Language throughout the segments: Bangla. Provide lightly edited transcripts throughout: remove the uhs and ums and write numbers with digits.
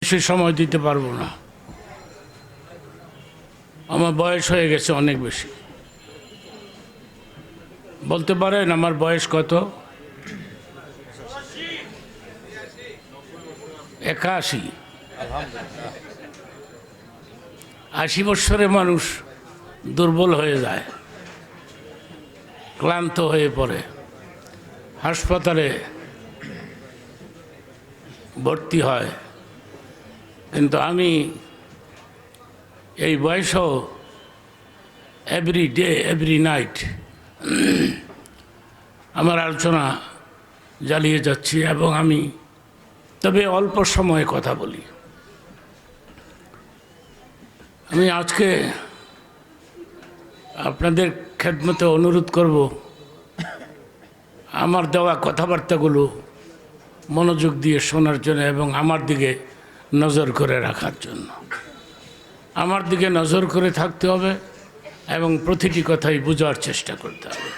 বেশি সময় দিতে পারবো না, আমার বয়স হয়ে গেছে অনেক বেশি। বলতে পারেন আমার বয়স কত? 81। 80 বছরে মানুষ দুর্বল হয়ে যায়, ক্লান্ত হয়ে পড়ে, হাসপাতালে ভর্তি হয়। কিন্তু আমি এই বয়সেও এভরি ডে এভরি নাইট আমার আলোচনা জ্বালিয়ে যাচ্ছি। এবং আমি তবে অল্প সময়ে কথা বলি। আমি আজকে আপনাদের খেদমতে অনুরোধ করব, আমার দেওয়া কথাবার্তাগুলো মনোযোগ দিয়ে শোনার জন্য এবং আমার দিকে নজর করে রাখার জন্য। আমার দিকে নজর করে থাকতে হবে এবং প্রতিটি কথাই বোঝার চেষ্টা করতে হবে।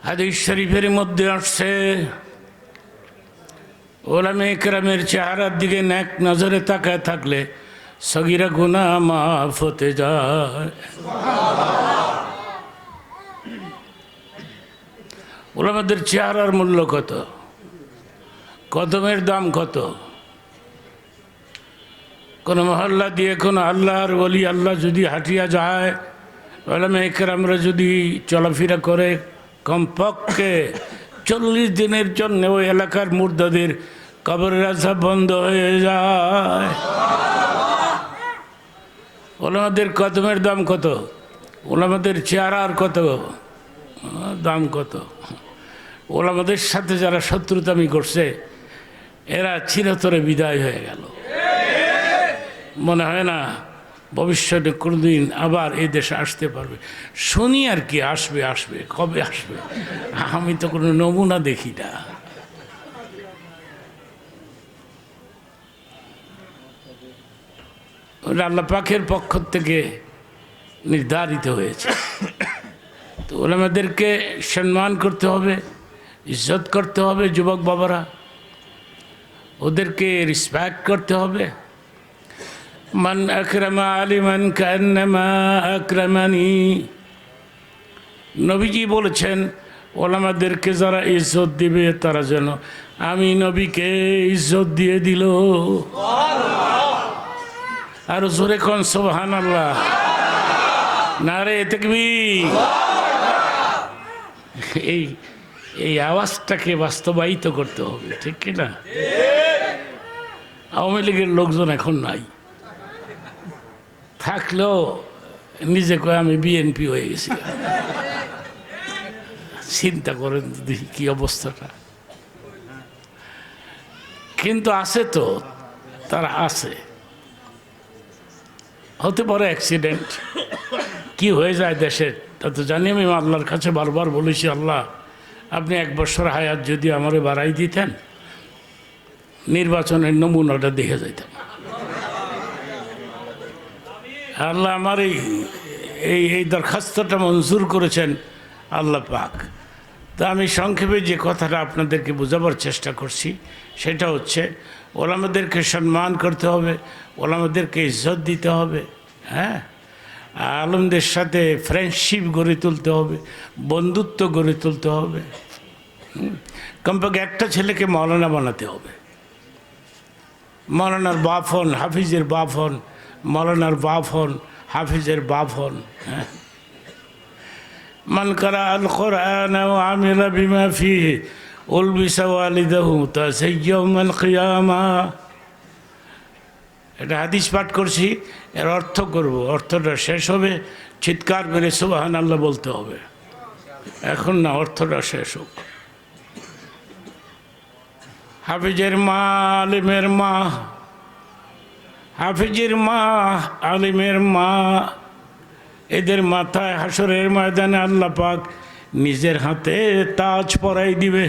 হাদিস শরীফের মধ্যে আসছে, ওলামে কেরামের চেহারার দিকে নেক নজরে তাকায় থাকলে সগীরা গুনাহ মাফ হতে যায়। ওলামাদের চেহারার মূল্য কত, কদমের দাম কত। কোন মহল্লা দিয়ে কোন আল্লাহর ওলি আল্লাহ যদি হাঁটিয়া যায়, ওলামে কেরামরা যদি চলাফেরা করে, কমপক্ষে 40 দিনের জন্য ওই এলাকার মুর্দাদের কবরের আযাব বন্ধ হয়ে যায়। ওলামাদের কদমের দাম কত, ওলামাদের চেহারার কত দাম কত। ওলামাদের সাথে যারা শত্রুতামি করছে এরা চিরতরে বিদায় হয়ে গেল। মনে হয় না ভবিষ্যতে কোনোদিন আবার এই দেশে আসতে পারবে। শুনি আর কি, আসবে আসবে, কবে আসবে, আমি তো কোনো নমুনা দেখি না। আল্লাহ পাকের পক্ষ থেকে নির্ধারিত হয়েছে। তো ওলামাদেরকে সম্মান করতে হবে, ইজ্জত করতে হবে। যুবক বাবারা, ওদেরকে রেসপেক্ট করতে হবে। মান আকরামা আলিমান কান্নামা আকরামানি, নবীজি বলেছেন ওলামাদেরকে যারা ইজ্জত দিবে তারা যেন আমি নবীকে ইজ্জত দিয়ে দিল। আর জোরে কোন সুবহানাল্লাহ, নারে তাকবীর। এই আওয়াজটাকে বাস্তবায়িত করতে হবে, ঠিক কিনা? আওয়ামী লীগের লোকজন এখন নাই, থাকলেও নিজে কয় আমি বিএনপি হয়ে গেছি। চিন্তা করেন দেখি কি অবস্থাটা। কিন্তু আছে তো, তারা আছে। হতে পারে অ্যাক্সিডেন্ট, কি হয়ে যায় দেশের তা তো জানি। আমি আল্লাহর কাছে বারবার বলেছি, আল্লাহ আপনি 1 বছর হায়াত যদি আমারে বাড়াই দিতেন, নির্বাচনের নমুনাটা দেখে যাইতাম। আল্লাহ আমার এই দরখাস্তটা মঞ্জুর করেছেন আল্লাহ পাক। তা আমি সংক্ষেপে যে কথাটা আপনাদেরকে বোঝাবার চেষ্টা করছি সেটা হচ্ছে, ওলামাদেরকে সম্মান করতে হবে, ওলামাদেরকে ইজ্জত দিতে হবে। হ্যাঁ, আলেমদের সাথে ফ্রেন্ডশিপ গড়ে তুলতে হবে, বন্ধুত্ব গড়ে তুলতে হবে। কমপক্ষে একটা ছেলেকে মৌলানা বানাতে হবে। মৌলানার বাপ হন, হাফিজের বাপ হন, মৌলানার বাপ হন, হাফিজের বাপ হন। হ্যাঁ, মান কারা আল কোরআন ওয়া আমিলা বিমা ফিহি উলবিসা ওয়ালিদাহু তাসাইয়ুমাল কিয়ামা। এটা হাদিস পাঠ করছি, এর অর্থ করব, অর্থটা শেষ হবে চিৎকার মেরে সুবহানাল্লাহ বলতে হবে। এখন না, অর্থটা শেষ হোক। হাফিজের মা, আলিমের মা, হাফিজের মা, আলিমের মা, এদের মাথায় হাসরের ময়দানে আল্লাহ পাক নিজের হাতে তাজ পরাই দিবে।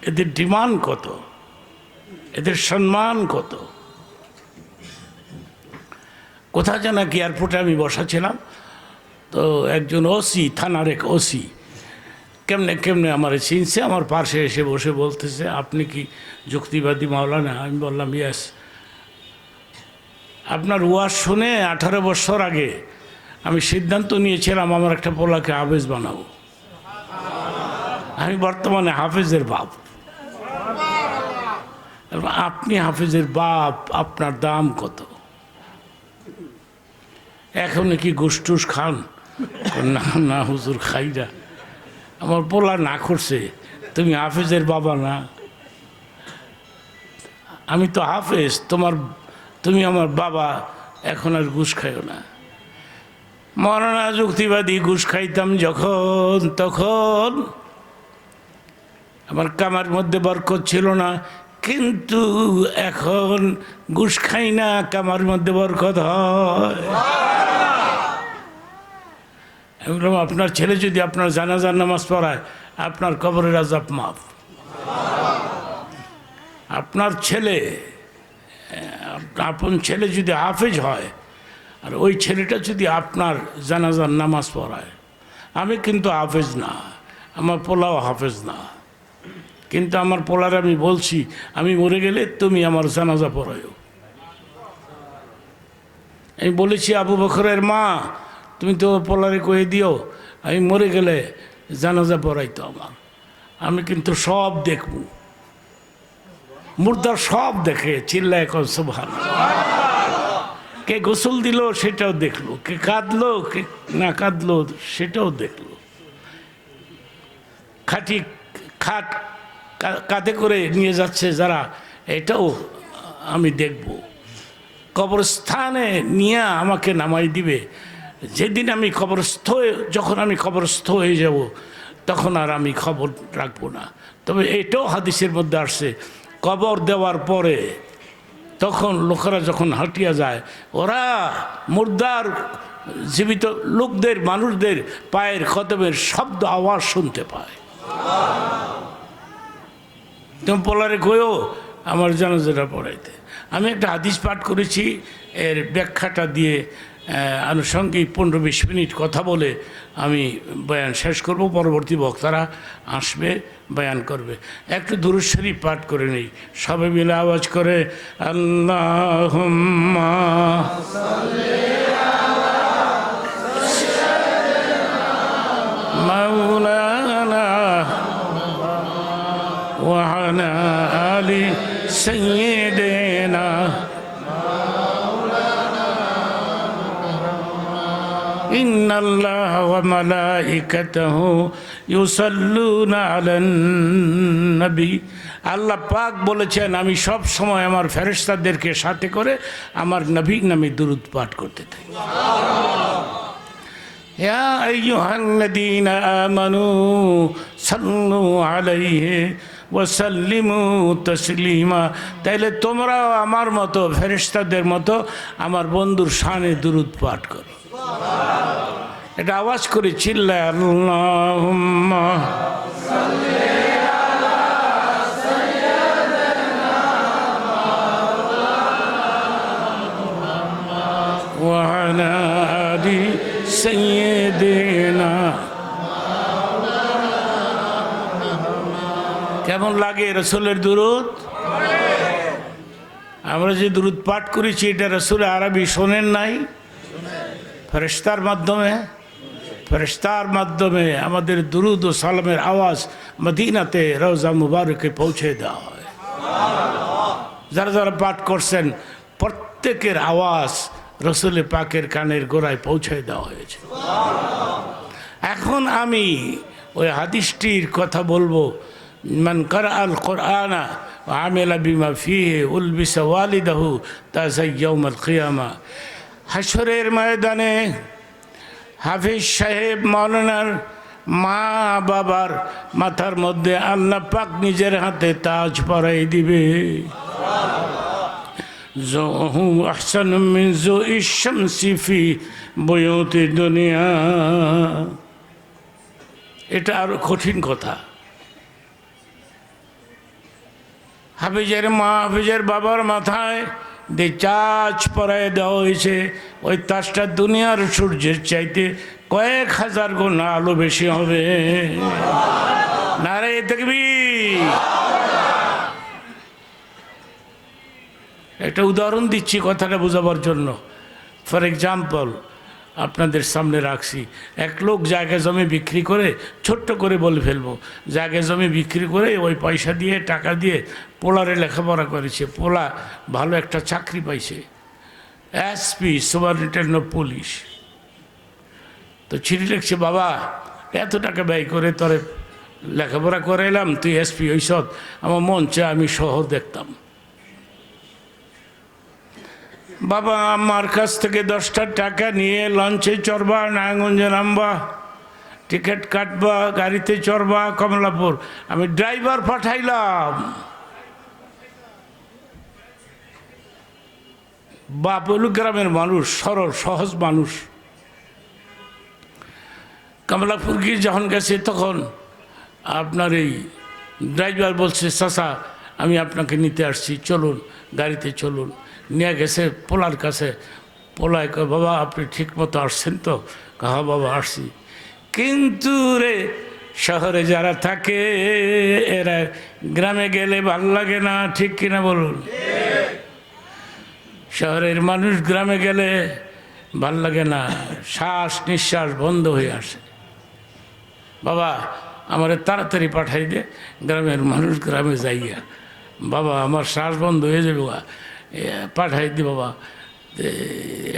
এদের ডিমান্ড কত, এদের সম্মান কত। কোথা যেন কি এয়ারপোর্টে আমি বসা ছিলাম, তো একজন ওসি, থানার এক ওসি কেমনে কেমনে আমার চিনছে, আমার পাশে এসে বসে বলতেছে আপনি কি যুক্তিবাদী মাওলানা? আমি বললাম ইয়েস। আপনার ওয়াজ শুনে 18 বছর আগে আমি সিদ্ধান্ত নিয়েছিলাম আমার একটা পোলাকে হাফেজ বানাবো। আমি বর্তমানে হাফেজের বাপ। আপনি হাফেজের বাপ, আপনার দাম কত? এখন কি গোষ্ঠুস খান? না না হুজুর খাই না। আমার পোলা না করছে, তুমি হাফেজের বাবা না? আমি তো হাফেজ, তুমি আমার বাবা, এখন আর ঘুষ খাইও না। মরানা যুক্তিবাদী ঘুষ খাইতাম যখন, তখন আমার কামার মধ্যে বরকত ছিল না, কিন্তু এখন ঘুষ খাই না, কামার মধ্যে বরকত হয়। আমি বললাম আপনার ছেলে যদি আপনার জানাজার নামাজ পড়ায়, আপনার কবরের আযাব মাফ। আপনার ছেলে, আপন ছেলে যদি হাফেজ হয়, আর ওই ছেলেটা যদি আপনার জানাজার নামাজ পড়ায়, আমি কিন্তু হাফেজ না, আমার পোলাও হাফেজ না, কিন্তু আমার পোলার আমি বলছি আমি মরে গেলে তুমি আমার জানাজা পড়াইও। আমি বলেছি আবু বকরের মা, তুমি তো পোলারে কয়ে দিও আমি মরে গেলে জানাজা পড়াইতো আমার। আমি কিন্তু সব দেখব, মুর্দার সব দেখে, চিল্লায় এখন সুবহানাল্লাহ। কে গোসল দিল সেটাও দেখলো, কে কাঁদলো কে না কাঁদলো সেটাও দেখলো। খাট কাঁধে করে নিয়ে যাচ্ছে যারা, এটাও আমি দেখব। কবরস্থানে নিয়ে আমাকে নামাই দিবে, যেদিন আমি যখন আমি কবরস্থ হয়ে যাব তখন আর আমি খবর রাখবো না। তবে এটাও হাদিসের মধ্যে আসছে, কবর দেওয়ার পরে তখন লোকেরা যখন হাঁটিয়া যায়, ওরা মুর্দার জীবিত লোকদের, মানুষদের পায়ের কদমের শব্দ আওয়াজ শুনতে পায়। তুমি পোলারে কইও আমার জানাজাটা পড়াইতে। আমি একটা হাদিস পাঠ করেছি, এর ব্যাখ্যাটা দিয়ে আনুষঙ্গিক 15-20 মিনিট কথা বলে আমি বয়ান শেষ করব। পরবর্তী বক্তারা আসবে, বয়ান করবে। একটু দুরূদ শরীফ পাঠ করে নেই, সবে মিলে আওয়াজ করে আল্লাহুম্মা মাওলানা ওয়া আলা আলি সাইয়্যিদিনা ইন্নাল্লাহা ওয়া মালাইকাতাহু ইউসাল্লুনা আলান নবী। আল্লাহ পাক বলেছেন আমি সব সময় আমার ফেরেশতাদেরকে সাথে করে আমার নবী নামে দুরূদ পাঠ করতে থাকি। ইয়া আইয়ুহাল্লাযীনা আমানু সাল্লু আলাইহি ওয়া সাল্লিমু তাসলিমা। তাইলে তোমরাও আমার মতো ফেরেশতাদের মতো আমার বন্ধুর শানে দুরূদ পাঠ করো। এটা আওয়াজ করে চিল্লায় আল্লাহুম্মা সাল্লি আলা সাইয়্যিদিনা মুহাম্মদ ওয়া আলা আলি সাইয়্যিদিনা। কেমন লাগে রাসূলের দুরূদ? আমরা যে দুরূদ পাঠ করেছি এটা রাসূল আরবি শোনেন নাই, ফেরেশতার মাধ্যমে আমাদের দুরূদ ও সালামের আওয়াজ মদিনাতে রওজা মুবারকে পৌঁছে দেওয়া হয়। যারা যারা পাঠ করছেন প্রত্যেকের আওয়াজ রাসূল পাকের কানের গোড়ায় পৌঁছে দেওয়া হয়েছে। এখন আমি ওই হাদিসটির কথা বলবো, মান কারাআল কুরআনা ওয়া আমিলা বিমা ফীহি উলবিসা ওয়ালিদাহু তাজা ইয়াউমাল কিয়ামা। হাশরের ময়দানে হাফিজ সাহেব মাওলানার মা বাবার মাথার মধ্যে আল্লাহ পাক নিজের হাতে তাজ পরাই দিবে। যুহু আহসানু মিন যুইশ শামসি ফি বুয়ুতি দুনিয়া। এটা আরো কঠিন কথা। হাফিজের মা হাফিজের বাবার মাথায় যে তাজ পরায় দেওয়া হয়েছে, ওই তাজটা দুনিয়ার সূর্যের চাইতে কয়েক হাজার গুণ আলো বেশি হবে। নারে তাকবীর। একটা উদাহরণ দিচ্ছি কথাটা বোঝাবার জন্য। ফর এক্সাম্পল আপনাদের সামনে রাখছি, এক লোক জায়গা জমি বিক্রি করে, ছোট্ট করে বলে ফেলবো, জায়গা জমি বিক্রি করে ওই পয়সা দিয়ে টাকা দিয়ে পোলারে লেখাপড়া করেছে, পোলা ভালো একটা চাকরি পাইছে, এসপি সুপারিনটেন্ডেন্ট অফ পুলিশ। তো চিঠি লিখছে, বাবা এত টাকা ব্যয় করে তোরে লেখাপড়া করে এলাম, তুই এসপি হইস, আমার মন চায় আমি শহর দেখতাম। বাবা আমার কাছ থেকে 10টা টাকা নিয়ে লঞ্চে চড়বা, নারায়ণগঞ্জে নামবা, টিকিট কাটবা, গাড়িতে চড়বা কমলাপুর। আমি ড্রাইভার পাঠাইলাম। বাপ হলো গ্রামের মানুষ, সরল সহজ মানুষ। কমলাপুর গিয়ে যখন গেছে তখন আপনার এই ড্রাইভার বলছে, চাচা আমি আপনাকে নিতে আসছি, চলুন গাড়িতে চলুন। নিয়ে গেছে পোলার কাছে। পোলায় কয়, বাবা আপনি ঠিক মতো আসছেন তো? হ্যাঁ বাবা আসছি। কিন্তু রে শহরে যারা থাকে এরা গ্রামে গেলে ভাল লাগে না, ঠিক কিনা বলুন? শহরের মানুষ গ্রামে গেলে ভাল লাগে না, শ্বাস নিঃশ্বাস বন্ধ হয়ে আসে। বাবা আমারে তাড়াতাড়ি পাঠাই দে, গ্রামের মানুষ গ্রামে যাইয়া। বাবা আমার শ্বাস বন্ধ হয়ে যাবে, পাঠাই দি বাবা।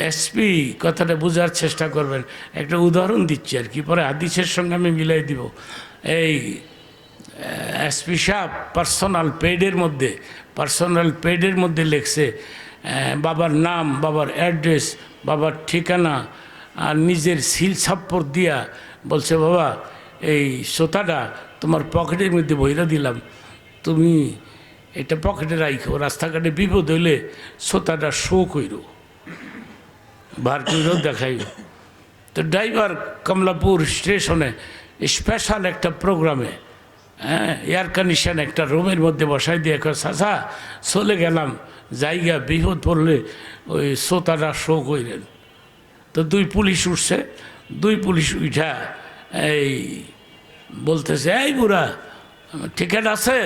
এসপি কথাটা বোঝার চেষ্টা করবেন, একটা উদাহরণ দিচ্ছি আর কি, পরে হাদিসের সঙ্গে আমি মিলাই দিব। এই এসপি সাহেব পার্সোনাল পেডের মধ্যে লিখছে বাবার নাম, বাবার অ্যাড্রেস, বাবার ঠিকানা আর নিজের সিল ছাপ্পর দিয়া বলছে, বাবা এই সোতাটা তোমার পকেটের মধ্যে বইরা দিলাম, তুমি এটা পকেটে রাখো, রাস্তাঘাটে বিপদ হইলে সোতাটা শো কইরো, বার কইরো দেখাইও। তো ড্রাইভার কমলাপুর স্টেশনে স্পেশাল একটা প্রোগ্রামে এয়ার কন্ডিশন একটা রুমের মধ্যে বসাই দিয়ে চাচা চলে গেলাম, জায়গা বিপদ পড়লে ওই সোতাটা শো কইরেন। তো 2 পুলিশ উঠছে, 2 পুলিশ উঠা এই বলতেছে, এই বুড়া টিকিট আছে?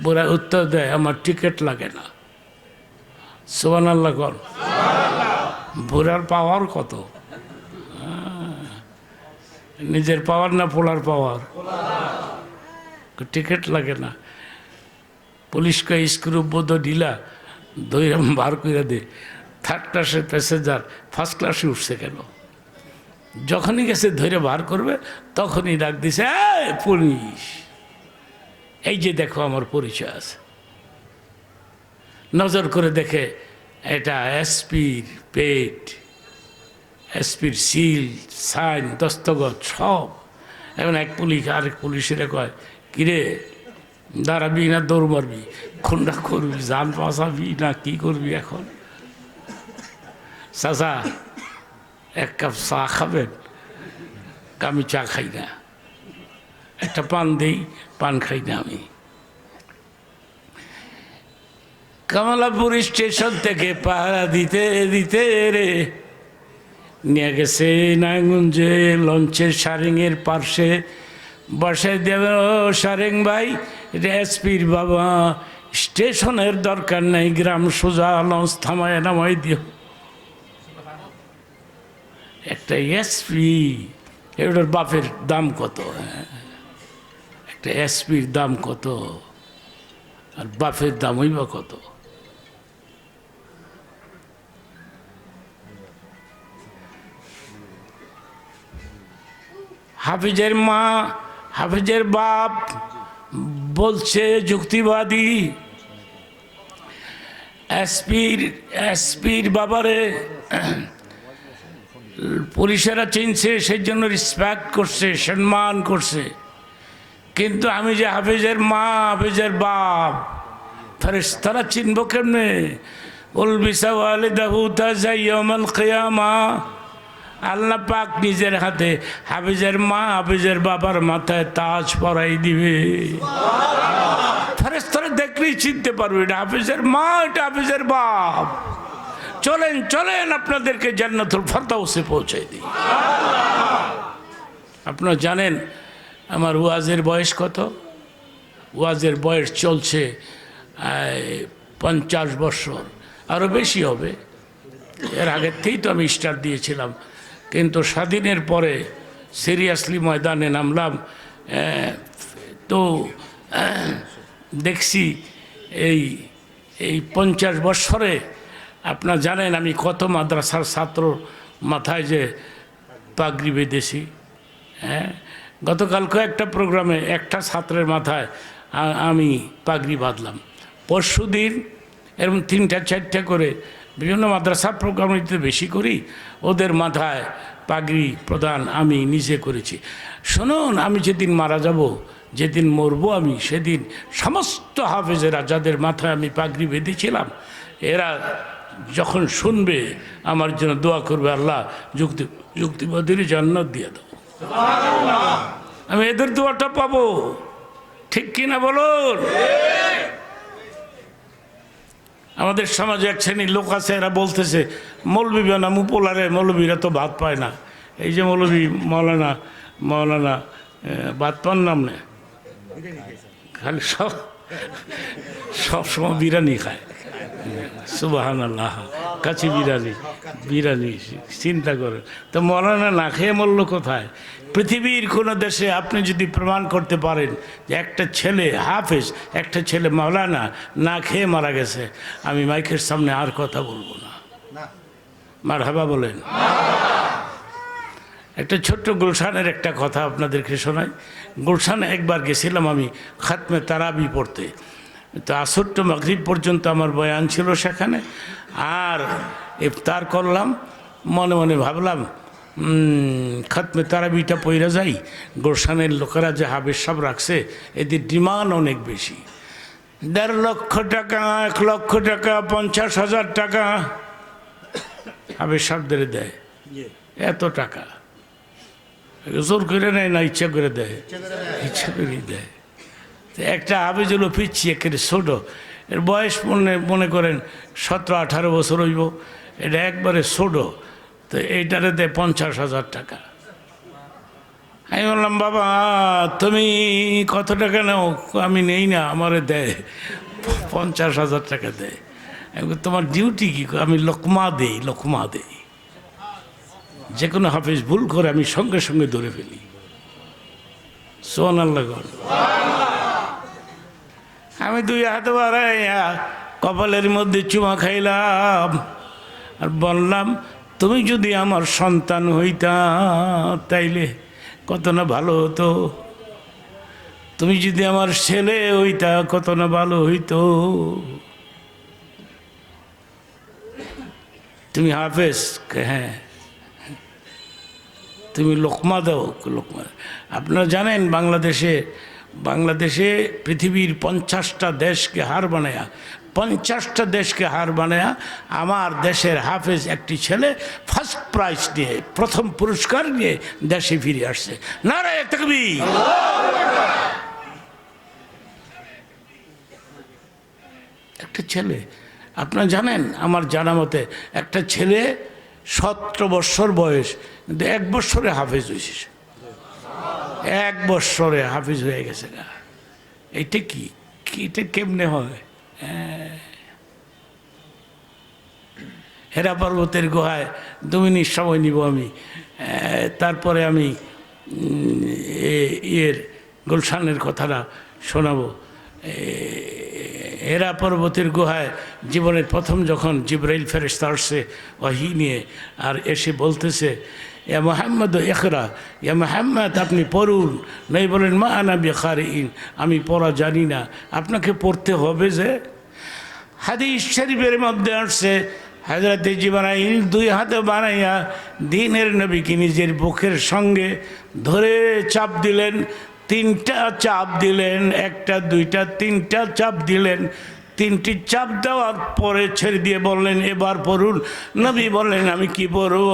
বুড়া উত্তর দেয়, আমার টিকিট লাগে না। সুবহানাল্লাহ কর। বুড়ার পাওয়ার কত, নিজের পাওয়ার না পোলার পাওয়ার? টিকিট লাগে না। পুলিশকে স্ক্রু বোধ ঢিলা ধৈরাম বার করে দে। 3rd ক্লাসের প্যাসেঞ্জার 1st ক্লাসে উঠছে কেন? যখনই গেছে ধরে বার করবে তখনই ডাক দিছে, পুলিশ এই যে দেখো আমার পরিচয় আছে। নজর করে দেখে এটা এসপির পেট, এসপির সিল, সাইন, দস্তখত সব। এখন এক পুলিশ আরেক পুলিশের কয়, কিরে দাঁড়াবি না দৌড় মারবি, কোনটা করবি, জান বাঁচাবি না কি করবি এখন? চাচা 1 কাপ চা খাবেন? আমি চা খাই না। একটা পান দেই, পান খাই না আমি। কমলাপুর স্টেশন থেকে পাহারা দিতে দিতে রে নিয়ে গেছে নারায়ণগঞ্জে লঞ্চের সারেংয়ের পার্শ্বে বসাই দেবে। ও সারেং ভাই, এটা এসপির বাবা, স্টেশনের দরকার নেই, গ্রাম সোজা লঞ্চ থামায় নামাই দিও। একটা এসপি, এটার বাপের দাম কত? একটা এসপির দাম কত আর বাপের দামই বা কত? হাফিজের মা, হাফিজের বাপ বলছে যুক্তিবাদী, এসপির বাবারে পুলিশেরা চিনছে, সেই জন্য রেসপেক্ট করছে, সম্মান করছে। কিন্তু আমি যে হাফিজের মা, হাফিজের বাপ, ফেরেশতারা চিনব কেমনে? উলবিসা ওয়ালিদাহু তাজা ইয়াউমাল কিয়ামা। আল্লাহ পাক নিজের হাতে হাফিজের মা, হাফিজের বাবার মাথায় তাজ পরাই দিবে। ফেরেশতারা দেখলেই চিনতে পারবে এটা হাফিজের মা, এটা হাফিজের বাপ। চলেন চলেন আপনাদেরকে জান্নাতুল ফেরদাউসে পৌঁছে দিই। আপনারা জানেন আমার ওয়াজের বয়স কত? ওয়াজের বয়স চলছে 50 বছর, আরও বেশি হবে। এর আগের থেকেই তো আমি স্টার্ট দিয়েছিলাম, কিন্তু স্বাধীনের পরে সিরিয়াসলি ময়দানে নামলাম। তো দেখছি এই এই 50 বছরে আপনারা জানেন আমি কত মাদ্রাসার ছাত্র মাথায় যে পাগড়ি বেঁধেছি। হ্যাঁ, গতকাল কয়েকটা প্রোগ্রামে একটা ছাত্রের মাথায় আমি পাগড়ি বাঁধলাম। পরশু দিন এরকম 3টা 4টা করে বিভিন্ন মাদ্রাসা প্রোগ্রাম বেশি করি, ওদের মাথায় পাগড়ি প্রদান আমি নিজে করেছি। শুনুন, আমি যেদিন মারা যাব, যেদিন মরবো আমি, সেদিন সমস্ত হাফেজেরা যাদের মাথায় আমি পাগড়ি বেঁধেছিলাম, এরা যখন শুনবে আমার জন্য দোয়া করবে, আল্লাহ যুক্তিবাদীর জান্নাত দিয়ে দাও। আমি এদের দোয়াটা পাবো, ঠিক কিনা বলুন? আমাদের সমাজে এক শ্রেণীর লোক আছে, এরা বলতেছে মৌলবি বানাম উপলারে, মৌলবীরা তো ভাত পায় না। এই যে মৌলবি মৌলানা ভাত পান নাম না, খালি সব সময় বিরিয়ানি খায়। সুবহানাল্লাহ, কাছে বিরিয়ানি চিন্তা করেন তো, মৌলানা না খেয়ে মরল কোথায়? পৃথিবীর কোনো দেশে আপনি যদি প্রমাণ করতে পারেন যে একটা ছেলে হাফেজ, একটা ছেলে মৌলানা না খেয়ে মারা গেছে, আমি মাইকের সামনে আর কথা বলবো না। মারহাবা বলেন। একটা ছোট্ট গুলশানের একটা কথা আপনাদেরকে শোনাই। গুলশানে একবার গেছিলাম আমি খাতমে তারাবি পড়তে। তো আসর টু মাগরিব পর্যন্ত আমার বয়ান ছিল সেখানে, আর ইফতার করলাম। মনে মনে ভাবলাম খাতমে তারাবিটা পইরা যাই। গুলশানের লোকেরা যে হাবেজ সাহেব রাখছে, এদের ডিমান্ড অনেক বেশি। 1.5 লক্ষ টাকা, 1 লক্ষ টাকা, 50,000 টাকা হাবেজ সাহেবদের দেয়। এত টাকা জোর করে নেয় না, ইচ্ছা করে দেয়? ইচ্ছা করেই দেয়। একটা হাফেজ হলো পিচ্ছি, একেবারে ছোট, এর বয়স মনে করেন 17-18 বছর হইব, এটা একবারে ছোট। তো এইটারে দেয় 50,000 টাকা। আমি বললাম, বাবা তুমি কত টাকা নাও? আমি নেই না, আমারে দেয় 50,000 টাকা দেয়। তোমার ডিউটি কি? আমি লোকমা দেই। যে কোনো হাফেজ ভুল করে আমি সঙ্গে সঙ্গে ধরে ফেলি। সুবহানাল্লাহ। আমি 2 হাত বাড়াইয়া কপালের মধ্যে চুমা খাইলাম আর বললাম, তুমি যদি আমার সন্তান হইতা তাইলে কত না ভালো হতো। তুমি যদি আমার ছেলে হইতা কত না ভালো হইতো। তুমি হাফেজ? হ্যাঁ। তুমি লোকমা দাও। লোকমা। আপনারা জানেন বাংলাদেশে পৃথিবীর 50টা দেশকে হার বানায়া, 50টা দেশকে হার বানায়া আমার দেশের হাফেজ একটি ছেলে ফার্স্ট প্রাইজ নিয়ে, প্রথম পুরস্কার নিয়ে দেশে ফিরে আসছে। নারায়ে তাকবীর। একটা ছেলে, আপনারা জানেন, আমার জানা মতে একটা ছেলে 17 বছর বয়স, কিন্তু 1 বছরে হাফেজ হয়েছে। 1 বছরে হাফিজ হয়ে গেছে না। এইটা কি? এটা কেমনে হয়? হেরা পর্বতের গুহায় 2 মিনিট সময় নিব আমি, তারপরে আমি গুলশানের কথাটা শোনাবো। হেরা পর্বতের গুহায় জীবনের প্রথম যখন জিবরাইল ফেরেশতা আসছে ওহী নিয়ে, আর এসে বলতেছে, ইয়া মুহাম্মদ ইকরা, ইয়া মুহাম্মদ আপনি পড়ুন। নাই বলেন, মা আনা বিকারিইন, আমি পড়া জানি না। আপনাকে পড়তে হবে। যে হাদিস শরীফের মধ্যে আসছে, হযরতে জিবরাইল 2 হাতে বানাইয়া দ্বীনের নবীকে নিজের বুকের সঙ্গে ধরে চাপ দিলেন। 3টা চাপ দিলেন, 1টা 2টা 3টা চাপ দিলেন। 3টি চাপ দেওয়ার পরে ছেড়ে দিয়ে বললেন, এবার পড়ুন। নবী বললেন, আমি কি পড়ব?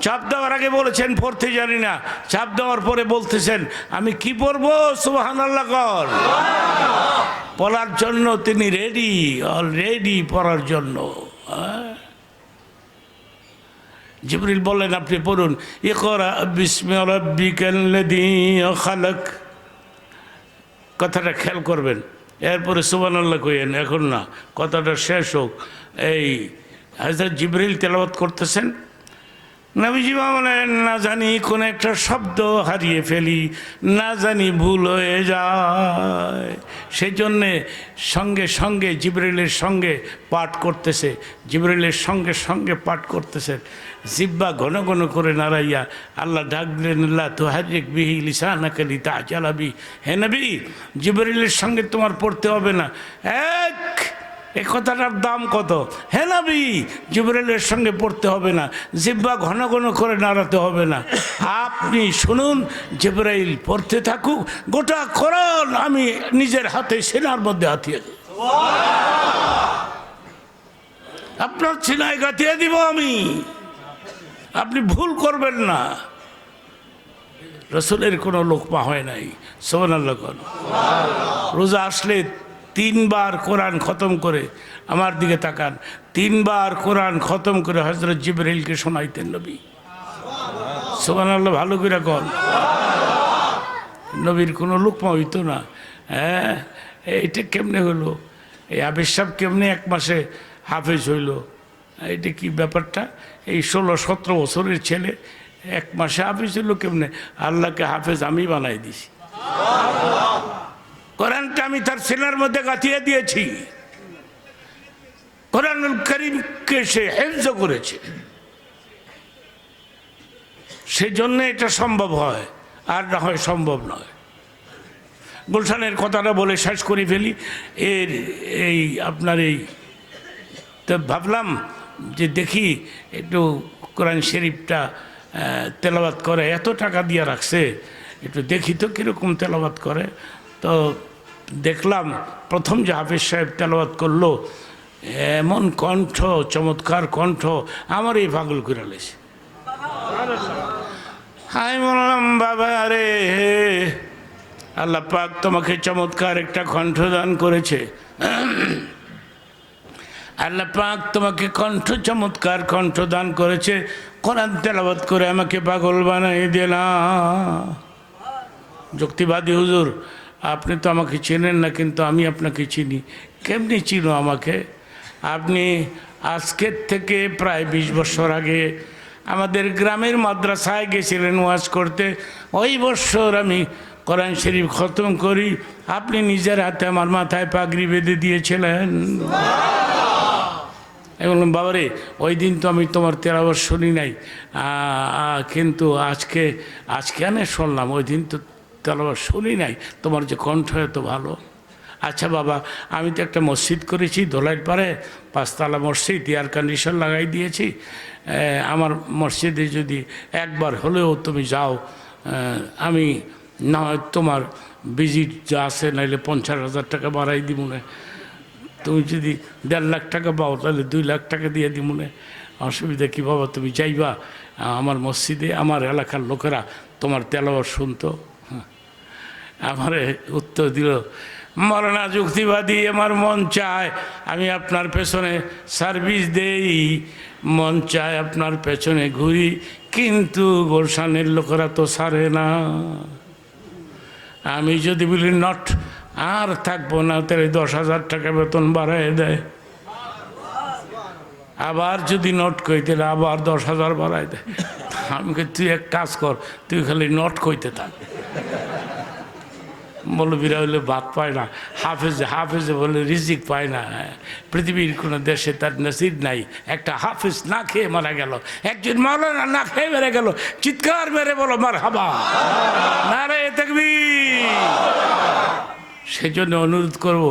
চাপ দেওয়ার আগে বলেছেন পড়তে জানি না, চাপ দেওয়ার পরে বলতেছেন আমি কি পড়বো? সুবহানাল্লাহ কর। পড়ার জন্য তিনি রেডি, অলরেডি পড়ার জন্য। জিবরিল বললেন আপনি পড়ুন, ইকরা বিসমি রাব্বিকাল্লাযী খালাক। কথাটা খেয়াল করবেন, এরপরে সুবহানাল্লাহ কইেন, এখন না, কথাটা শেষ হোক। এই হযরত জিবরিল তেলাওয়াত করতেছেন, নবীজি বলেন না জানি কোন একটা শব্দ হারিয়ে ফেলি, না জানি ভুল হয়ে যায়, সেই জন্যে সঙ্গে সঙ্গে জিবরিলের সঙ্গে পাঠ করতেছে, জিবরিলের সঙ্গে সঙ্গে পাঠ করতেছেন। জিব্বা ঘন ঘন করে নাড়াইয়া আল্লাহ ডাক দিলেন, আল্লাহ তুহাররিক বিহি লিসানাকা লিতা'জালা বিহি। হে নবী, জিবরিলের সঙ্গে তোমার পড়তে হবে না। এই কথাটার দাম কত? হে নবী, জিবরিলের সঙ্গে পড়তে হবে না, জিব্বা ঘন ঘন করে নাড়াতে হবে না, আপনি শুনুন, জিবরাইল পড়তে থাকুক, গোটা কোরআন আমি নিজের হাতে সিনার মধ্যে হাতিয়ে দেব, আপনার সিনায় গাঁথিয়ে দিব আমি, আপনি ভুল করবেন না। রাসূলের কোনো লোকমা হয় নাই। সুবহানাল্লাহ। রোজা আসলে 3 বার কোরআন খতম করে, আমার দিকে তাকান, 3 বার কোরআন খতম করে হযরত জিবরাইলকে শোনাইতেন নবী। সুবহানাল্লাহ, ভালো করে কন। নবীর কোনো লোকমা হইতো না। হ্যাঁ, এইটা কেমনে হলো? এই আবির সাহেব কেমনে 1 মাসে হাফেজ হইল? এটা কি ব্যাপারটা? এই 16-17 বছরের ছেলে 1 মাসে হাফেজ হইল কেমনে? আল্লাহকে হাফেজ আমি বানাই দিছি, কোরআনটা আমি তার সিনার মধ্যে গাঁথিয়ে দিয়েছি, কোরআনুল কারীমকে সে হিফজ করেছে, সেই জন্য এটা সম্ভব হয়, আর না হয় সম্ভব নয়। গুলশানের কথাটা বলে শেষ করে ফেলি। এই আপনার এই তো ভাবলাম যে দেখি একটু কোরআন শরীফটা তেলাওয়াত করে, এত টাকা দিয়ে রাখছে, একটু দেখি তো কীরকম তেলাওয়াত করে। তো দেখলাম প্রথম যে হাফেজ সাহেব তেলাওয়াত করলো, এমন কণ্ঠ, চমৎকার কণ্ঠ, আমার এই পাগল করে লেছে। আমি বললাম, বাবা রে, আল্লাহ পাক তোমাকে চমৎকার একটা কণ্ঠ দান করেছে, আল্লাহ পাক তোমাকে চমৎকার কণ্ঠ দান করেছে, কোরআন তেলাওয়াত করে আমাকে পাগল বানাই দিলাম। যুক্তিবাদী হুজুর, আপনি তো আমাকে চেনেন না, কিন্তু আমি আপনাকে চিনি। কেমনি চিনো আমাকে? আপনি আজকের থেকে প্রায় 20 বছর আগে আমাদের গ্রামের মাদ্রাসায় গেছিলেন ওয়াজ করতে। ওই বছর আমি কোরআন শরীফ খতম করি, আপনি নিজের হাতে আমার মাথায় পাগড়ি বেঁধে দিয়েছিলেন। আমি বললাম, বাবারে, ওই দিন তো আমি তোমার তেলাওয়াত শুনি নাই, কিন্তু আজকে আনে শুনলাম, ওই দিন তো তেলাওয়াত শুনি নাই, তোমার যে কণ্ঠ এত ভালো। আচ্ছা বাবা, আমি তো একটা মসজিদ করেছি ধোলাইর পাড়ে, 5 তলা মসজিদ, এয়ার কন্ডিশন লাগাই দিয়েছি। আমার মসজিদে যদি একবার হলেও তুমি যাও, আমি না হয় তোমার ভিজিট যা আছে, নাইলে 50,000 টাকা বাড়াই দিব না। তুমি যদি 1.5 লাখ টাকা পাও, তাহলে 2 লাখ টাকা দিয়ে দিব না। অসুবিধা কী বাবা, তুমি যাইবা আমার মসজিদে, আমার এলাকার লোকেরা তোমার তেলাওয়াত শুনতো। আমার উত্তর দিল, মরনা যুক্তিবাদী, আমার মন চায় আমি আপনার পেছনে সার্ভিস দেই, মন চায় আপনার পেছনে ঘুরি, কিন্তু গুলশানের লোকেরা তো ছাড়ে না। আমি যদি বলি নট, আর থাকবো না, তাহলে 10,000 টাকা বেতন বাড়ায় দেয়। আবার যদি নোট কই, তাহলে আবার 10,000 বাড়ায় দেয়। আমি তুই এক কাজ কর, তুই খালি নোট কইতে থাক। মৌলবীরা হইলে ভাত পায় না, হাফেজে বলে রিজিক পায় না। পৃথিবীর কোনো দেশে তার নসিব নাই। একটা হাফেজ না খেয়ে মারা গেল, একজন মাওলানা না খেয়ে মেরে গেল। চিৎকার মেরে বলো মারহাবা, নারে তাকবীর। সেই জন্য অনুরোধ করব,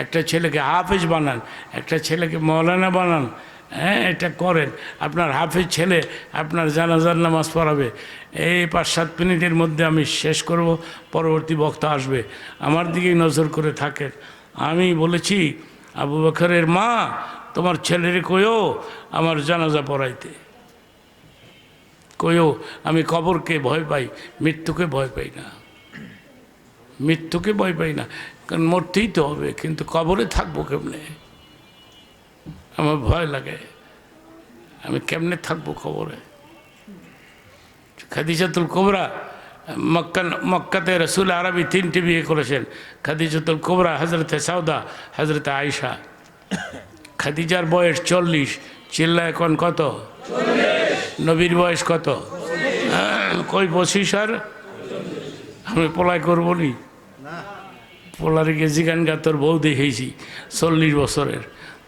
একটা ছেলেকে হাফেজ বানান, একটা ছেলেকে মাওলানা বানান। হ্যাঁ, এটা করেন। আপনার হাফেজ ছেলে আপনার জানাজার নামাজ পড়াবে। এই 5-7 মিনিটের মধ্যে আমি শেষ করব, পরবর্তী বক্তা আসবে। আমার দিকেই নজর করে থাকেন। আমি বলেছি, আবু বকরের মা, তোমার ছেলেরে কইও আমার জানাজা পড়াইতে, কইও আমি কবরকে ভয় পাই, মৃত্যুকে ভয় পাই না। মৃত্যুকে ভয় পাই না, কারণ মরতেই তো হবে, কিন্তু কবরে থাকবো কেমনে? আমার ভয় লাগে, আমি কেমনে থাকবো কবরে? খাদিজাতুল কুবরা মক্কাতে রসুল আরবি 3টি বিয়ে করেছেন। খাদিজাতুল কুবরা হজরতে সাউদা, হজরতে আয়েশা। খাদিজার বয়স 40, চিল্লা এখন কত? নবীর বয়স কত? কই 25 আর আমি পলাই করবো নি? পোলারে গেছি গানগা তোর বউ দেখেছি 40 বছরের,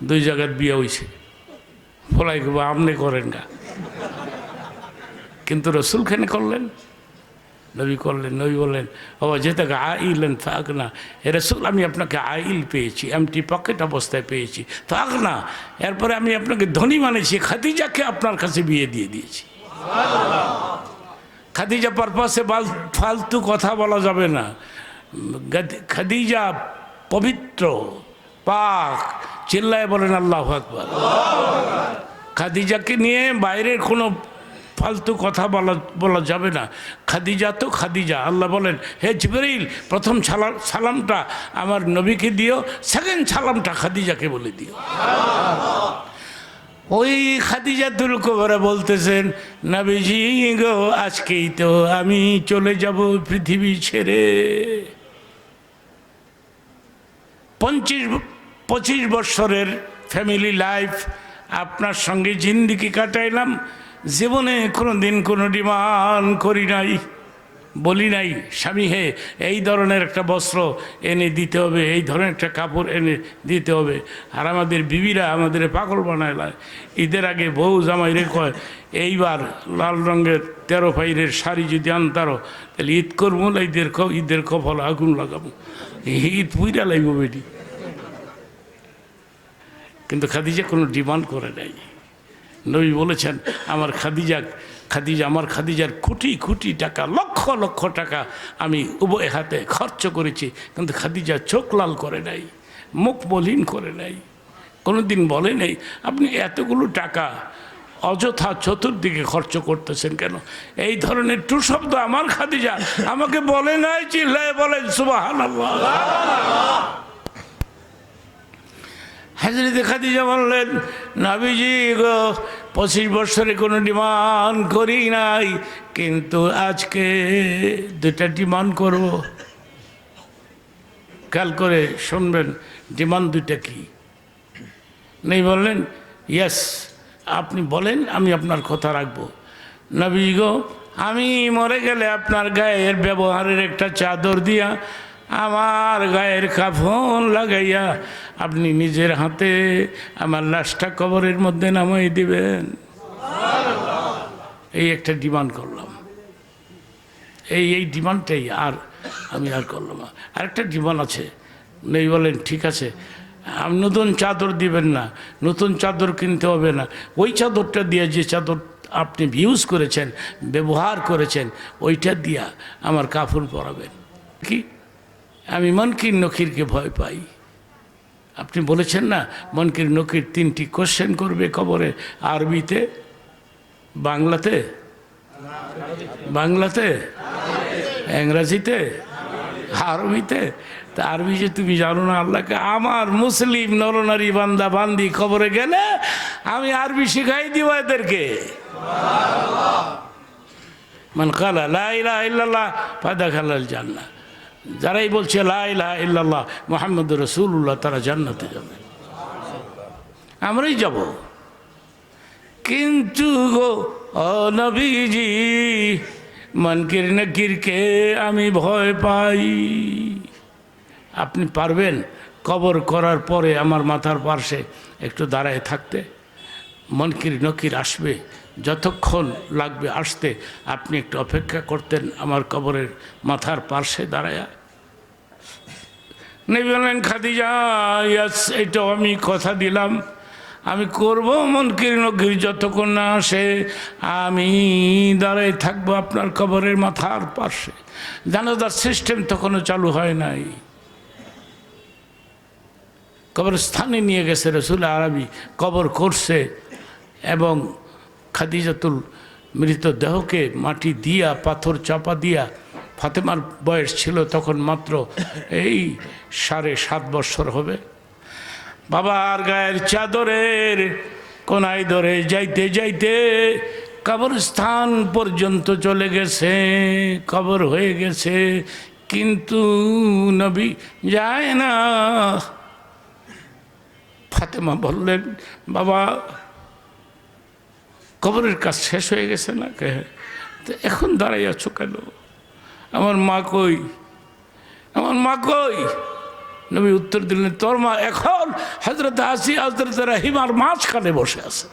2 জায়গার বিয়ে হয়েছে, পলাই করবো আপনি করেন গা। কিন্তু রসুল খানে করলেন, নবী করলেন। নবী বললেন বাবা যেতে আইলেন থাক না, এ রসুল আমি আপনাকে আইল পেয়েছি, এমটি পকেট অবস্থায় পেয়েছি, থাক না। এরপরে আমি আপনাকে ধনী মানেছি, খাদিজাকে আপনার কাছে বিয়ে দিয়ে দিয়েছি। খাদিজা পারপাসে ফালতু কথা বলা যাবে না। খাদিজা পবিত্র, পাক, চিল্লায় বলেন আল্লাহু আকবার। খাদিজাকে নিয়ে বাইরের কোনো ফালতু কথা বলা যাবে না। খাদিজা তো খাদিজা। আল্লাহ বলেন হে জিবরিল, প্রথম সালামটা আমার নবীকে দিও, সেকেন্ড সালামটা খাদিজাকে বলে দিও। ওই খাদিজাতুল কুবরা বলতেছেন নবীজি গো আজকেই তো আমি চলে যাব পৃথিবী ছেড়ে। 25 বছরের ফ্যামিলি লাইফ আপনার সঙ্গে জিন্দিগি কাটাইলাম, জীবনে কোনো দিন কোনো ডিমান্ড করি নাই, বলি নাই স্বামী হে এই ধরনের একটা বস্ত্র এনে দিতে হবে, এই ধরনের একটা কাপড় এনে দিতে হবে। আর আমাদের বিবিরা আমাদের পাগল বানায়। ঈদের আগে বউ জামাইরে কয় এইবার লাল রঙের 13 ফাইরের শাড়ি যদি আনতারো তাহলে ঈদ করবো না, ঈদের কফল আগুন লাগাবো, ঈদ পুইরা লাগব বেটি। কিন্তু খাদিজা কোনো ডিমান্ড করে নাই। নবী বলেছেন আমার খাদিজার কোটি কোটি টাকা, লক্ষ লক্ষ টাকা আমি উভয় হাতে খরচ করেছি, কিন্তু খাদিজা চোখ লাল করে নাই, মুখ মলিন করে নাই, কোনো দিন বলে নেই আপনি এতগুলো টাকা অযথা চতুর্দিকে খরচ করতেছেন কেন। এই ধরনের টু শব্দ আমার খাদিজা আমাকে বলে নাই। চিল্লায় বলেন সুবহানাল্লাহ। হযরত খাদিজা বললেন নবীজি গো 25 বছরে কোনো ডিমান্ড করি নাই, কিন্তু আজকে 2টা ডিমান্ড করব। খেয়াল করে শুনবেন ডিমান্ড 2টা কি। নেই বললেন ইয়েস আপনি বলেন আমি আপনার কথা রাখবো। নবী গো আমি মরে গেলে আপনার গায়ের ব্যবহারের একটা চাদর দিয়া আমার গায়ের কাফন লাগাইয়া আপনি নিজের হাতে আমার লাশটা কবরের মধ্যে নামাই দিবেন। এই একটা ডিমান্ড করলাম, এই ডিমান্ডটাই আর আমি আর করলাম না। আরেকটা ডিমান্ড আছে। নেই বলেন ঠিক আছে আপনি নতুন চাদর দিবেন না, নতুন চাদর কিনতে হবে না, ওই চাদরটা দিয়ে যে চাদর আপনি ইউজ করেছেন, ব্যবহার করেছেন, ওইটা দিয়া আমার কাফন পরাবেন। কি আমি মনকির নকিরকে ভয় পাই। আপনি বলেছেন না মনকির নকির 3টি কোশ্চেন করবে কবরে, আরবিতে, বাংলাতে, ইংরাজিতে, আরবিতে। তা আরবি যে তুমি জানো না আল্লাহকে, আমার মুসলিম নরনারী বান্দা বান্দি কবরে গেলে আমি আরবি শিখাই দিব এদেরকে। মান কালা লা ইলাহা ইল্লাল্লাহ ফাদাখালাল জান্নাহ, যারাই বলছে লা ইলাহা ইল্লাল্লাহ মুহাম্মাদুর রাসূলুল্লাহ তারা জান্নাতে যাবে, আমরাই যাব। কিন্তু গো নবীজি মনকির নকিরকে আমি ভয় পাই। আপনি পারবেন কবর করার পরে আমার মাথার পার্শ্বে একটু দাঁড়ায় থাকতে? মনকির নকির আসবে, যতক্ষণ লাগবে আসতে আপনি একটু অপেক্ষা করতেন আমার কবরের মাথার পার্শ্বে দাঁড়ায়া? নবী বললেন খাদিজা ইয়াস এটাও আমি কথা দিলাম, আমি করব মনকির নকির যতক্ষণ না আসে আমি দাঁড়ায় থাকবো আপনার কবরের মাথার পার্শ্বে। জানাজার সিস্টেম তখনও চালু হয় নাই। কবরস্থানে নিয়ে গেছে রসুল আরবি, কবর করছে এবং খাদিজাতুল মৃতদেহকে মাটি দিয়া পাথর চাপা দিয়া, ফাতেমার বয়স ছিল তখন মাত্র এই 7.5 বছর হবে, বাবার গায়ের চাদরের কোনায় ধরে যাইতে যাইতে কবরস্থান পর্যন্ত চলে গেছে, কবর হয়ে গেছে, কিন্তু নবী যায় না। ফাতেমা বললেন, বাবা কবরের কাজ শেষ হয়ে গেছে না, তো এখন দাঁড়াই আছো কেন? আমার মা কই, আমার মা কই? নবী উত্তর দিলেন, তোর মা এখন হযরত আসি হযরত রহিমার মাঝখানে বসে আছে।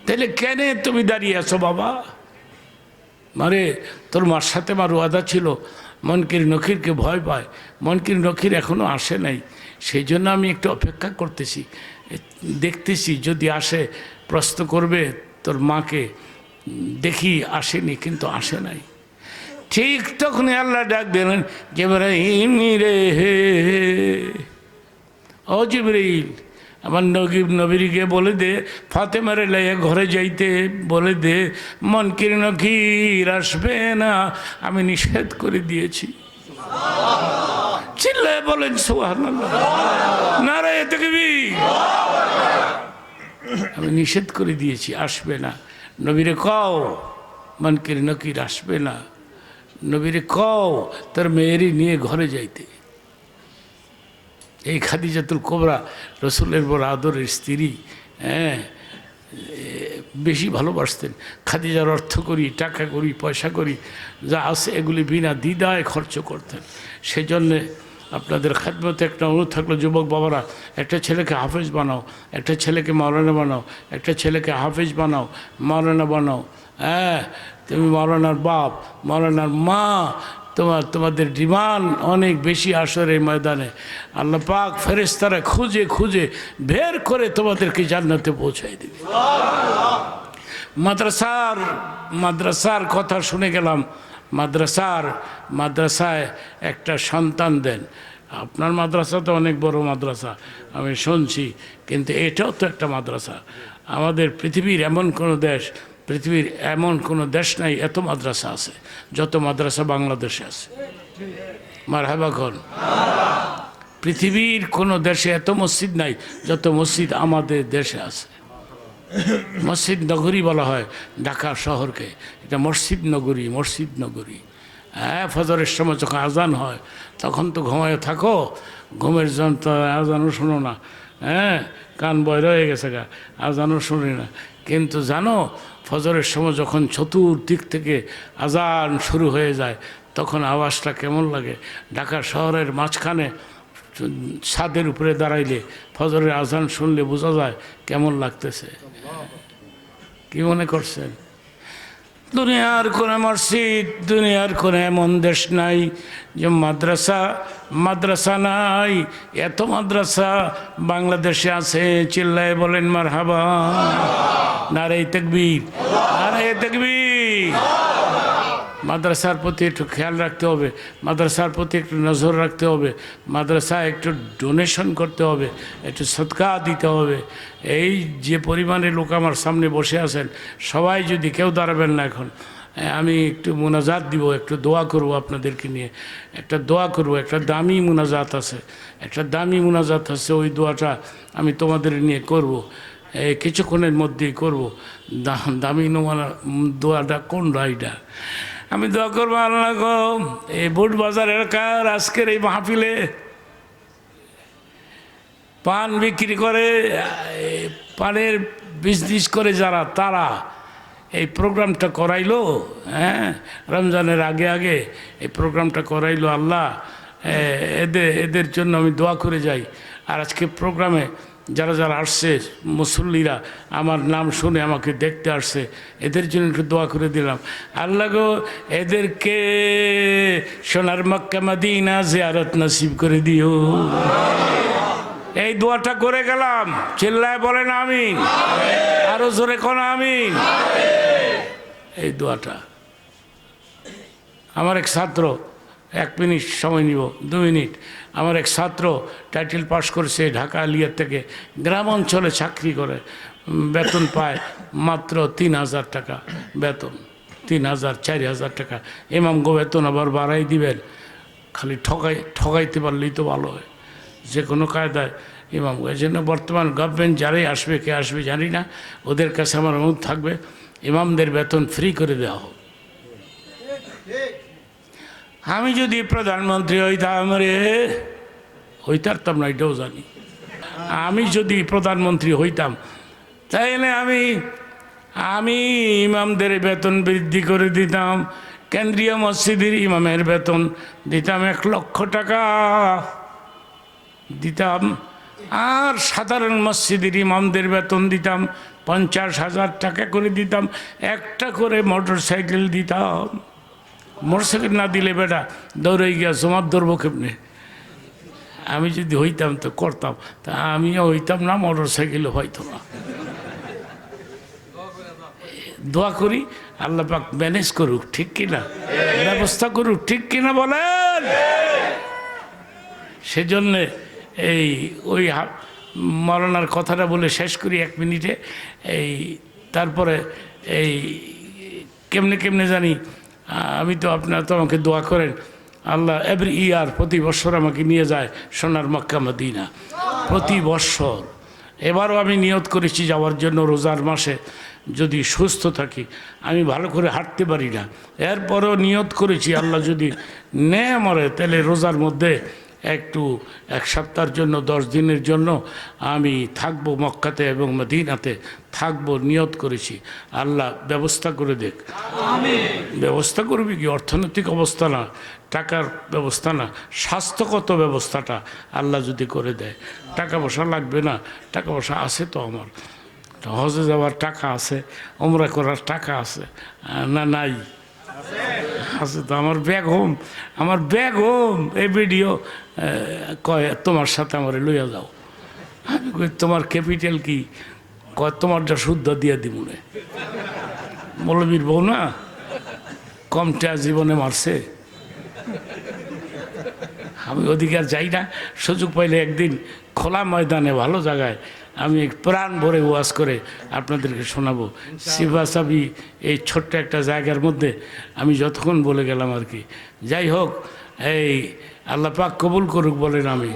তাহলে কেন তুমি দাঁড়িয়ে আছো বাবা? মারে তোর মার সাথে আমার ওয়াদা ছিল, মনকির নকিরকে ভয় পায়, মনকির নকির এখনো আসে নাই, সেই জন্য আমি একটু অপেক্ষা করতেছি, দেখতেছি যদি আসে প্রশ্ন করবে তোর মাকে, দেখি আসেনি, কিন্তু আসে নাই। ঠিক তখনই আল্লাহ ডাক দিলেন, জিবরাইল রে, ও জিবরাইল, আমার নবীকে বলে দে ফাতেমারে লাইয়া ঘরে যাইতে বলে দে, মনকির নকির আসবে না, আমি নিষেধ করে দিয়েছি। চিল্লায় বলেন সুবহানাল্লাহ, নারায়ে তাকবীর। আমি নিষেধ করে দিয়েছি, আসবে না। নবীরে কও মনকির নকির আসবে না, নবীরে কও তার মেয়েরই নিয়ে ঘরে যাইতে। এই খাদিজাতুল কোবরা রসুলের বড় আদরের স্ত্রী, হ্যাঁ, বেশি ভালোবাসতেন। খাদিজার অর্থ করি, টাকা করি, পয়সা করি, যা আছে এগুলি বিনা দ্বিধায় খরচ করতেন। সেজন্যে আপনাদের খেদমতে একটা অনুরোধ থাকলো, যুবক বাবারা, একটা ছেলেকে হাফেজ বানাও, একটা ছেলেকে মাওলানা বানাও, একটা ছেলেকে হাফেজ বানাও, মাওলানা বানাও। হ্যাঁ, তুমি মাওলানার বাপ, মাওলানার মা, তোমাদের ডিমান্ড অনেক বেশি আসরের ময়দানে। আল্লাহ পাক ফেরেশতারা খুঁজে খুঁজে বের করে তোমাদেরকে জান্নাতে পৌঁছাই দেবে। মাদ্রাসার কথা শুনে গেলাম, মাদ্রাসায় একটা সন্তান দেন। আপনার মাদ্রাসা তো অনেক বড় মাদ্রাসা আমি শুনছি, কিন্তু এটাও তো একটা মাদ্রাসা। আমাদের পৃথিবীর এমন কোনো দেশ নাই এত মাদ্রাসা আছে যত মাদ্রাসা বাংলাদেশে আছে। মারহাবা কোন? পৃথিবীর কোনো দেশে এত মসজিদ নাই যত মসজিদ আমাদের দেশে আছে। মসজিদ নগরী বলা হয় ঢাকা শহরকে, এটা মসজিদ নগরী। হ্যাঁ, ফজরের সময় যখন আজান হয় তখন তো ঘুমায় থাকো, ঘুমের যন্ত্র, আজানও শোনো না, হ্যাঁ, কান বয় রয়ে গেছে গা, আজানও শুনি না। কিন্তু জানো, ফজরের সময় যখন চতুর্দিক থেকে আজান শুরু হয়ে যায় তখন আওয়াজটা কেমন লাগে। ঢাকা শহরের মাঝখানে ছাদের উপরে দাঁড়াইলে ফজরের আজান শুনলে বোঝা যায় কেমন লাগতেছে। কি মনে করছেন? দুনিয়ার কোনো মসজিদ, দুনিয়ার কোনো এমন দেশ নাই যে মাদ্রাসা নাই। এত মাদ্রাসা বাংলাদেশে আছে। চিল্লায় বলেন মারহাবা, নারে তাকবীর, নারে তাকবীর। মাদ্রাসার প্রতি একটু খেয়াল রাখতে হবে, মাদ্রাসার প্রতি একটু নজর রাখতে হবে, মাদ্রাসায় একটু ডোনেশন করতে হবে, একটু সদকা দিতে হবে। এই যে পরিমাণে লোক আমার সামনে বসে আছেন, সবাই যদি কেউ দাঁড়াবেন না এখন, আমি একটু মোনাজাত দিব, একটু দোয়া করব আপনাদেরকে নিয়ে, একটা দোয়া করব। একটা দামি মোনাজাত আছে, ওই দোয়াটা আমি তোমাদের নিয়ে করব, কিছুক্ষণের মধ্যেই করব। দামি দোয়াটা কোন রাইডা আমি দোয়া করবো, আল্লাহ গো, এই বুট বাজার এলাকার আজকের এই মাহফিলে পান বিক্রি করে, পানের বিজনেস করে যারা, তারা এই প্রোগ্রামটা করাইলো, হ্যাঁ, রমজানের আগে এই প্রোগ্রামটা করাইলো। আল্লাহ এদের জন্য আমি দোয়া করে যাই। আর আজকে প্রোগ্রামে যারা আসছে মুসল্লিরা, আমার নাম শুনে আমাকে দেখতে আসছে, এদের জন্য একটু দোয়া করে দিলাম। আল্লাহ গো, এদেরকে সোনার মক্কা মদিনা জিয়ারত নসিব করে দিও। এই দোয়াটা করে গেলাম। চিল্লায় বলেন আমিন, আরো জোরে কোন আমিন। এই দোয়াটা আমার এক ছাত্র, 1 মিনিট সময় নিব, 2 মিনিট। আমার এক ছাত্র টাইটেল পাস করেছে ঢাকা আলিয়ার থেকে, গ্রাম অঞ্চলে চাকরি করে, বেতন পায় মাত্র 3,000 টাকা বেতন, 3,000 4,000 টাকা। ইমামগো বেতন আবার বাড়াই দিবেন, খালি ঠকাইতে পারলেই তো ভালো হয়। যে কোনো কায়দায় ইমাম। এই জন্য বর্তমান গভর্নমেন্ট যারাই আসবে, কে আসবে জানি না, ওদের কাছে আমার অনুরোধ থাকবে ইমামদের বেতন ফ্রি করে দেওয়া হোক। আমি যদি প্রধানমন্ত্রী হইতাম, হইতারতাম না, এটাও জানি। আমি যদি প্রধানমন্ত্রী হইতাম তাইলে আমি ইমামদের বেতন বৃদ্ধি করে দিতাম। কেন্দ্রীয় মসজিদের ইমামের বেতন দিতাম 1 লক্ষ টাকা দিতাম, আর সাধারণ মসজিদের ইমামদের বেতন দিতাম 50,000 টাকা করে দিতাম। একটা করে মোটর সাইকেল দিতাম। মোটর সাইকেল না দিলে বেটা দৌড়ে গিয়া জমাত ধরবো কেমনে? আমি যদি হইতাম তো করতাম, তা আমিও হইতাম না, মোটর সাইকেলও হয়তো না। দোয়া করি আল্লাহ পাক ম্যানেজ করুক, ঠিক কিনা, ব্যবস্থা করুক, ঠিক কিনা বলেন। সেজন্যে ওই মরনার কথাটা বলে শেষ করি 1 মিনিটে। তারপরে কেমনে জানি, আমি তো আপনারা তো আমাকে দোয়া করেন, আল্লাহ এভরি ইয়ার, প্রতি বছর আমাকে নিয়ে যায় সোনার মক্কা মদিনা, প্রতি বছর। এবারও আমি নিয়ত করেছি যাওয়ার জন্য রোজার মাসে, যদি সুস্থ থাকি। আমি ভালো করে হাঁটতে পারি না, এরপরেও নিয়ত করেছি আল্লাহ যদি নেয় মরে তাহলে রোজার মধ্যে একটু 1 সপ্তাহের জন্য 10 দিনের জন্য আমি থাকবো মক্কাতে এবং মদিনাতে থাকবো, নিয়ত করেছি। আল্লাহ ব্যবস্থা করে দেখ। ব্যবস্থা করবি কি? অর্থনৈতিক অবস্থা না, টাকার ব্যবস্থা না, স্বাস্থ্যগত ব্যবস্থাটা আল্লাহ যদি করে দেয়। টাকা পয়সা লাগবে না, টাকা পয়সা আছে তো আমার। হজে যাওয়ার টাকা আছে, ওমরা করার টাকা আছে না? নাই আছে তো। আমার ব্যাগ হোম এই ভিডিও কয় তোমার সাথে আমার লইয়া যাও। আমি কই তোমার ক্যাপিটাল কি? কয় তোমারটা শুদ্ধ দিয়ে দিব না। মৌলবীর বউ না, কমটা জীবনে মারছে। আমি ওদিকে আর যাই না। সুযোগ পাইলে একদিন খোলা ময়দানে ভালো জায়গায় আমি প্রাণ ভরে ওয়াজ করে আপনাদেরকে শোনাবো। সিবাসাবি এই ছোট্ট একটা জায়গার মধ্যে আমি যতক্ষণ বলে গেলাম আর কি। যাই হোক, আল্লাহ পাক কবুল করুক বলেন আমি।